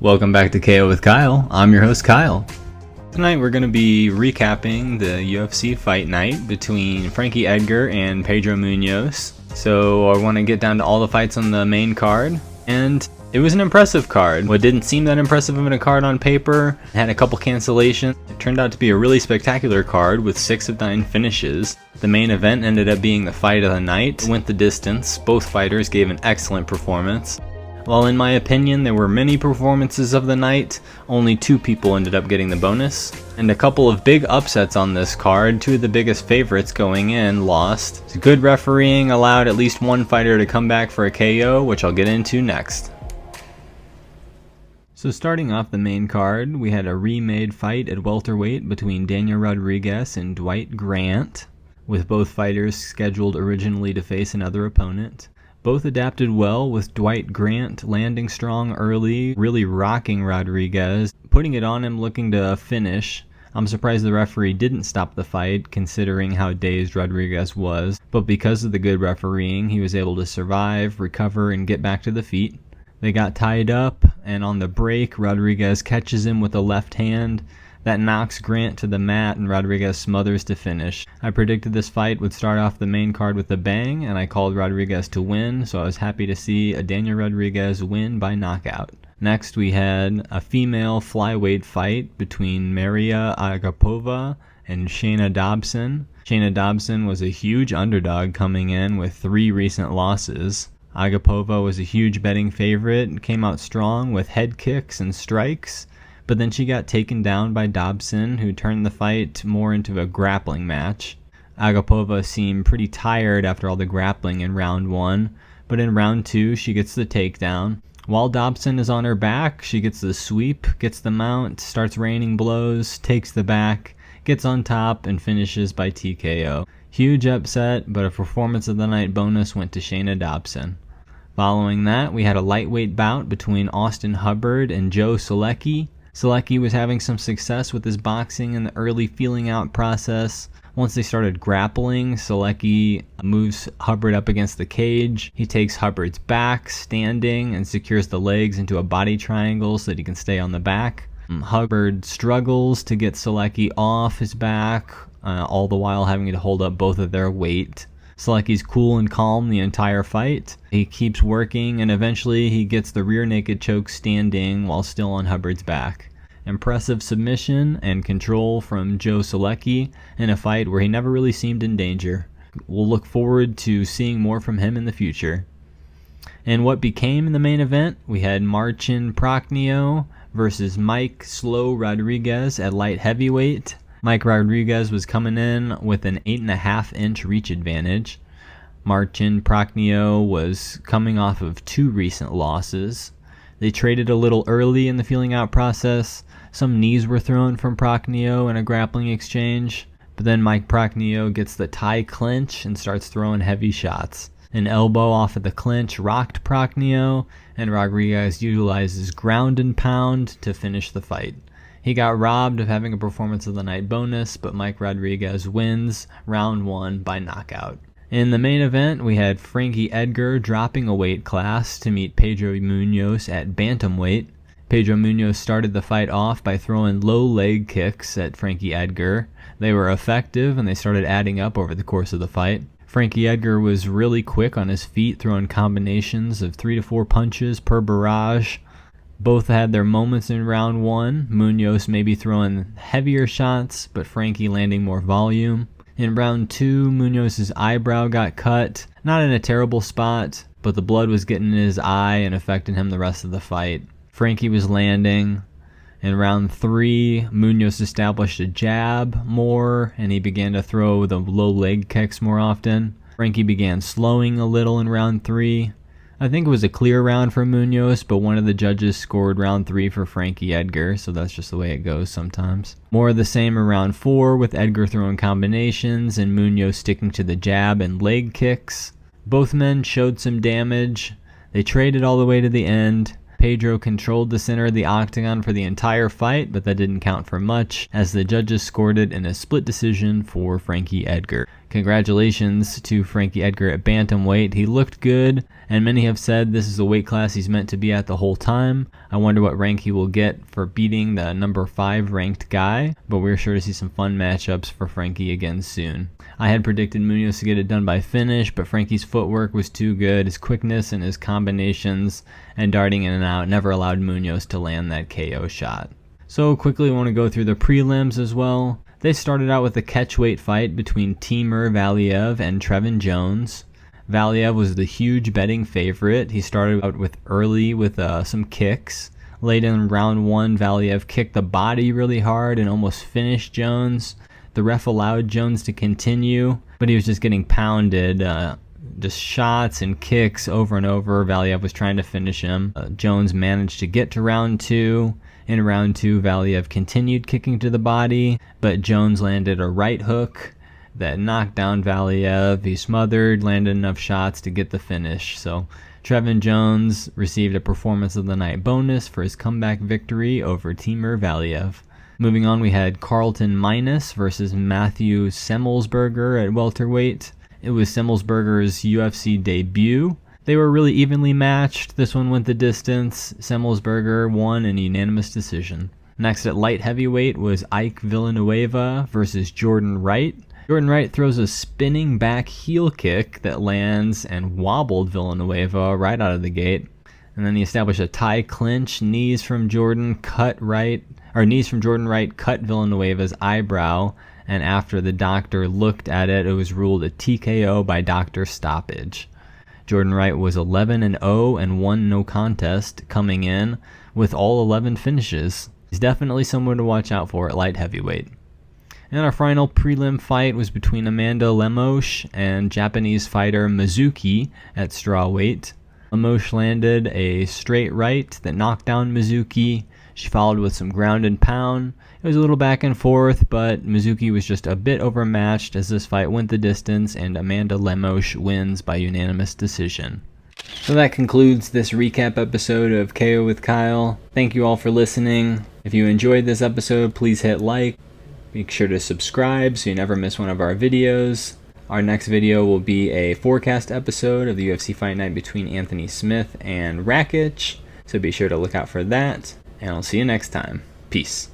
Welcome back to KO with Kyle. I'm your host, Kyle. Tonight we're going to be recapping the UFC fight night between Frankie Edgar and Pedro Munhoz. So I want to get down to all the fights on the main card, and it was an impressive card. What didn't seem that impressive in a card on paper had a couple cancellations. It turned out to be a really spectacular card with 6 of 9 finishes. The main event ended up being the fight of the night. It went the distance. Both fighters gave an excellent performance. While in my opinion there were many performances of the night, only 2 people ended up getting the bonus, and a couple of big upsets on this card. 2 of the biggest favorites going in lost. Good refereeing allowed at least one fighter to come back for a KO, which I'll get into next. So starting off the main card, we had a remade fight at welterweight between Daniel Rodriguez and Dwight Grant, with both fighters scheduled originally to face another opponent. Both adapted well, with Dwight Grant landing strong early, really rocking Rodriguez, putting it on him looking to finish. I'm surprised the referee didn't stop the fight considering how dazed Rodriguez was, but because of the good refereeing he was able to survive, recover, and get back to the feet. They got tied up, and on the break Rodriguez catches him with a left hand. That knocks Grant to the mat and Rodriguez smothers to finish. I predicted this fight would start off the main card with a bang, and I called Rodriguez to win, so I was happy to see a Daniel Rodriguez win by knockout. Next we had a female flyweight fight between Mariya Agapova and Shana Dobson. Shana Dobson was a huge underdog coming in with 3 recent losses. Agapova was a huge betting favorite and came out strong with head kicks and strikes. But then she got taken down by Dobson, who turned the fight more into a grappling match. Agapova seemed pretty tired after all the grappling in round 1, but in round 2 she gets the takedown. While Dobson is on her back, she gets the sweep, gets the mount, starts raining blows, takes the back, gets on top, and finishes by TKO. Huge upset, but a performance of the night bonus went to Shana Dobson. Following that, we had a lightweight bout between Austin Hubbard and Joe Solecki. Solecki was having some success with his boxing in the early feeling out process. Once they started grappling, Solecki moves Hubbard up against the cage. He takes Hubbard's back, standing, and secures the legs into a body triangle so that he can stay on the back. Hubbard struggles to get Solecki off his back, all the while having to hold up both of their weight. Solecki's cool and calm the entire fight. He keeps working, and eventually he gets the rear naked choke standing while still on Hubbard's back. Impressive submission and control from Joe Solecki in a fight where he never really seemed in danger. We'll look forward to seeing more from him in the future. And what became the main event, we had Marcin Prachnio versus Mike Slow Rodriguez at light heavyweight. Mike Rodriguez was coming in with an 8.5-inch reach advantage. Marcin Prachnio was coming off of 2 recent losses. They traded a little early in the feeling out process. Some knees were thrown from Prachnio in a grappling exchange, but then Mike Prachnio gets the tie clinch and starts throwing heavy shots. An elbow off of the clinch rocked Prachnio, and Rodriguez utilizes ground and pound to finish the fight. He got robbed of having a performance of the night bonus, but Mike Rodriguez wins round 1 by knockout. In the main event, we had Frankie Edgar dropping a weight class to meet Pedro Munhoz at Bantamweight. Pedro Munhoz started the fight off by throwing low leg kicks at Frankie Edgar. They were effective and they started adding up over the course of the fight. Frankie Edgar was really quick on his feet, throwing combinations of 3 to 4 punches per barrage. Both had their moments in round 1. Munhoz maybe throwing heavier shots, but Frankie landing more volume. In round 2, Munhoz's eyebrow got cut. Not in a terrible spot, but the blood was getting in his eye and affecting him the rest of the fight. Frankie was landing. In round 3, Munhoz established a jab more, and he began to throw the low leg kicks more often. Frankie began slowing a little in round 3. I think it was a clear round for Munhoz, but one of the judges scored round 3 for Frankie Edgar, so that's just the way it goes sometimes. More of the same in round 4, with Edgar throwing combinations and Munhoz sticking to the jab and leg kicks. Both men showed some damage. They traded all the way to the end. Pedro controlled the center of the octagon for the entire fight, but that didn't count for much, as the judges scored it in a split decision for Frankie Edgar. Congratulations to Frankie Edgar at Bantamweight. He looked good, and many have said this is the weight class he's meant to be at the whole time. I wonder what rank he will get for beating the number 5 ranked guy, but we're sure to see some fun matchups for Frankie again soon. I had predicted Munhoz to get it done by finish, but Frankie's footwork was too good. His quickness and his combinations and darting in and out never allowed Munhoz to land that KO shot. So quickly, I want to go through the prelims as well. They started out with a catchweight fight between Timur Valiev and Trevin Jones. Valiev was the huge betting favorite. He started out early with some kicks. Late in round 1, Valiev kicked the body really hard and almost finished Jones. The ref allowed Jones to continue, but he was just getting pounded. Just shots and kicks over and over. Valiev was trying to finish him. Jones managed to get to round 2. In round 2, Valiev continued kicking to the body, but Jones landed a right hook that knocked down Valiev. He smothered, landed enough shots to get the finish. So Trevin Jones received a Performance of the Night bonus for his comeback victory over Timur Valiev. Moving on, we had Carlton Minus versus Matthew Semelsberger at welterweight. It was Semelsberger's UFC debut. They were really evenly matched. This one went the distance. Semelsberger won in a unanimous decision. Next at light heavyweight was Ike Villanueva versus Jordan Wright. Jordan Wright throws a spinning back heel kick that lands and wobbled Villanueva right out of the gate. And then he established a tie clinch. Knees from Jordan Wright cut Villanueva's eyebrow. And after the doctor looked at it, it was ruled a TKO by doctor stoppage. Jordan Wright was 11-0 and won no contest, coming in with all 11 finishes. He's definitely someone to watch out for at light heavyweight. And our final prelim fight was between Amanda Lemos and Japanese fighter Mizuki at strawweight. Lemos landed a straight right that knocked down Mizuki. She followed with some ground and pound. It was a little back and forth, but Mizuki was just a bit overmatched as this fight went the distance, and Amanda Lemos wins by unanimous decision. So that concludes this recap episode of KO with Kyle. Thank you all for listening. If you enjoyed this episode, please hit like. Make sure to subscribe so you never miss one of our videos. Our next video will be a forecast episode of the UFC Fight Night between Anthony Smith and Rakic, so be sure to look out for that. And I'll see you next time. Peace.